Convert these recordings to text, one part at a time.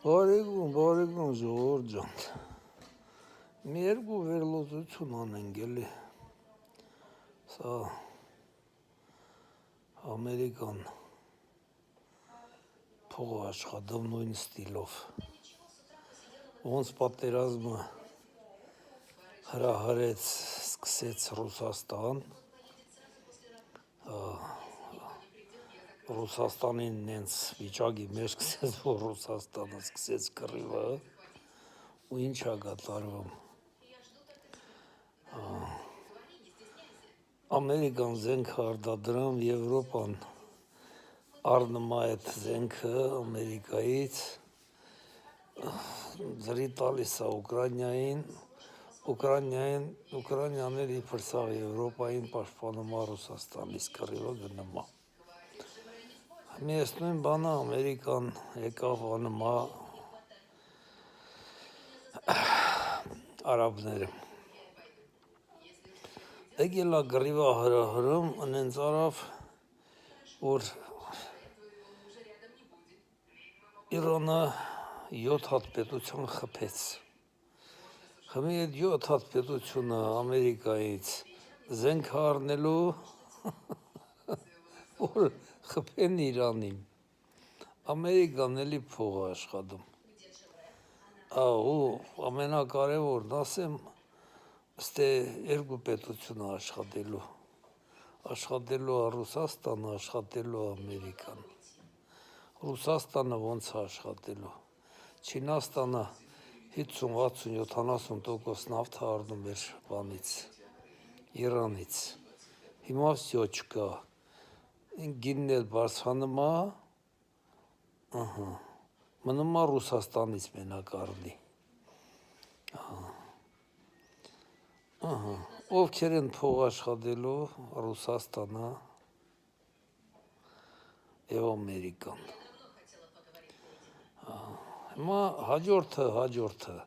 Բարեկում Ժողովուրդ ջան, մի երկու վերլուծություն անենք էլի, սա Ամերիկան փող աշխատում նույն ստիլով, ոնց պատերազմը հրահրեց, սկսեց Ռուսաստան, Ռուսաստանին նենց վիճակի մեջ սկսեց, որ Ռուսաստանը սկսեց կռիվը ու ինչ ա կատարվում, Ամերիկան զենք արտադրում, Եվրոպան առնում այդ զենքը Ամերիկայից, ձրի տալիս է Ուկրաինան էլ իբր սաղ Եվրոպային պաշտպանում է Ռուսաստանից կռիվը գնում է։ Ես նույն բանը Ամերիկան եկավ անում է արաբները։ Եկել է կռիվը հրահրում, նենց արավ, որ Իրանը 7 հատ պետություն խփեց։ Խմի այդ 7 հատ պետությունը Ամերիկայից զենք առնելու, որ խփեն Իրանին, Ամերիկան էլի փող է աշխատում, ու ամենակարևորն ասեմ, ստե երկու պետություն է աշխատելու է Ռուսաստանը, աշխատելու է Ամերիկան, Ռուսաստանը ոնց է աշխատելու, Չինաստանը 50-60-70% նավթ է առնում էր բանից, Իրանից, հիմա վсё չկա, գինն էլ բարձրանում է, մնում է Ռուսաստանից մենակ առնի, ովքեր են փող աշխատելու, Ռուսաստանը և Ամերիկան, հիմա հաջորդը,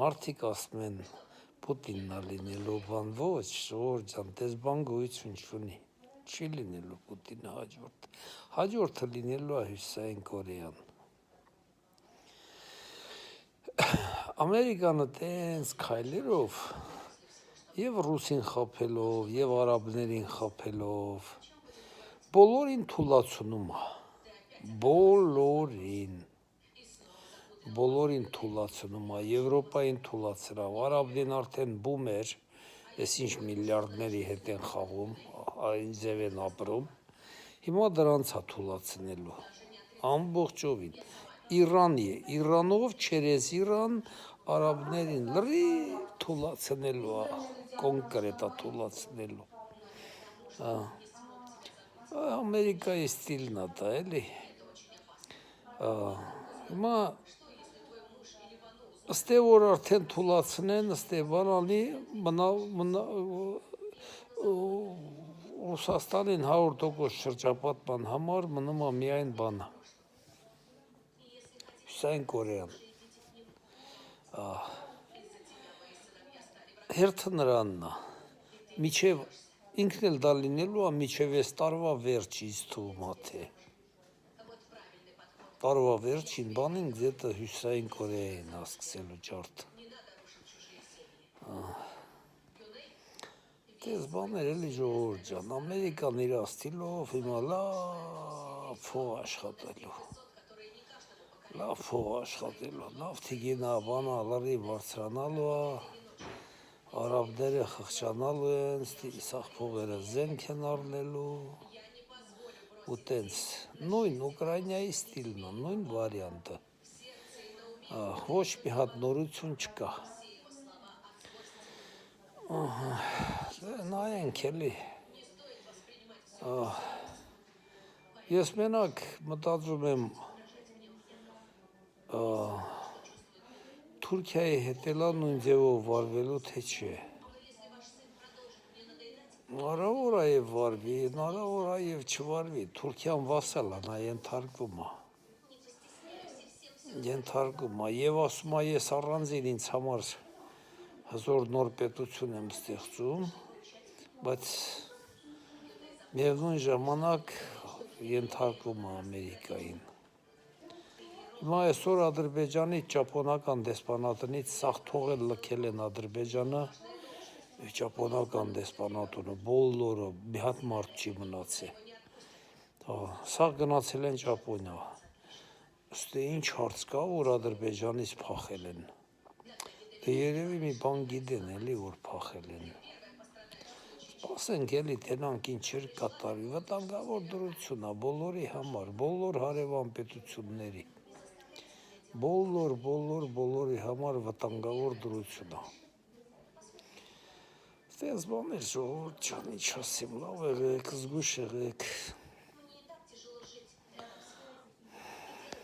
մարդիկ ասում են Պուտինն է լինելու բան, ոչ Ժողովուրդ ջան, տես բան գոյություն չունի, չի լինելու Պուտինը հաջորդը լինելու է Հյուսիսային Կորեան, Ամերիկանը տենց քայլերով և ռուսին խաբելով, և արաբներին խաբելով, բոլորին թուլացնում է, բոլորին թուլացնում է, Եվրոպային թուլացրավ, արաբներին արդեն բում էր, ես ինչ միլիարդների հետ են խաղում, այն ձև են ապրում, հիմա դրանց է թուլացնելու, ամբողջովին, Իրանով չերես Իրան, արաբներին լրիվ թուլացնելու է, կոնկրետ է թուլացնելու, Ամերիկայի ստիլն է դա էլի, հիմա ստե որ արդեն թուլացնեն, ստե բան անի, Ռուսաստանին 100% շրջապատման համար մնում է միայն բանը, Հյուսիսային Կորեան, հերթը նրանն է, ինքն էլ դա լինելու է մինչև այս տարվա վերջ ինձ թվում է թե, տարվա վերջին բանին գետը Հյուսիսային Կորեային է սկսելու ջարդը, տես բաներ էլի Ժողովուրդ ջան, Ամերիկան իր ստիլով հիմա լավ փող աշխատելու, նավթի գինը բանա լրիվ բարձրանալու է, արաբները խղճանալու են, սաղ փողերը զենք են առնելու, ու տենց, նույն Ուկրաինայի ստիլն է, նույն վարիանտը, ոչ մի հատ նորություն չկա, նայենք էլի, ես մենակ մտածում եմ, Թուրքիայի հետ էլա նույն ձևով վարվելու թե չէ, հնարավոր է և վարվի, հնարավոր է և չվարվի, Թուրքիան վասալ է, նա ենթարկում է, և ասում է ես առանձին ինձ համար հզոր նոր պետություն եմ ստեղծում, բայց միևնույն ժամանակ ենթարկում է Ամերիկային, Հիմա այսօր Ադրբեջանից ճապոնական դեսպանատնից սաղ թողել լքել են Ադրբեջանը, ճապոնական դեսպանատունը բոլորը մի հատ մարդ չի մնացել։ Սաղ գնացել են Ճապոնիա։ Ըստ ինչ հարց կա, որ Ադրբեջանից փախել են։ Երևի մի բան գիտեն էլի, որ փախել են։ Սպասենք էլի տենանք ինչեր կատարվի, վտանգավոր դրություն է բոլորի համար, բոլոր հարևան պետությունների, բոլորի համար վտանգավոր դրություն է։ Տես բաներ ժողովուրդ ջան, ինչ ասեմ, լավ եղեք, զգույշ եղեք։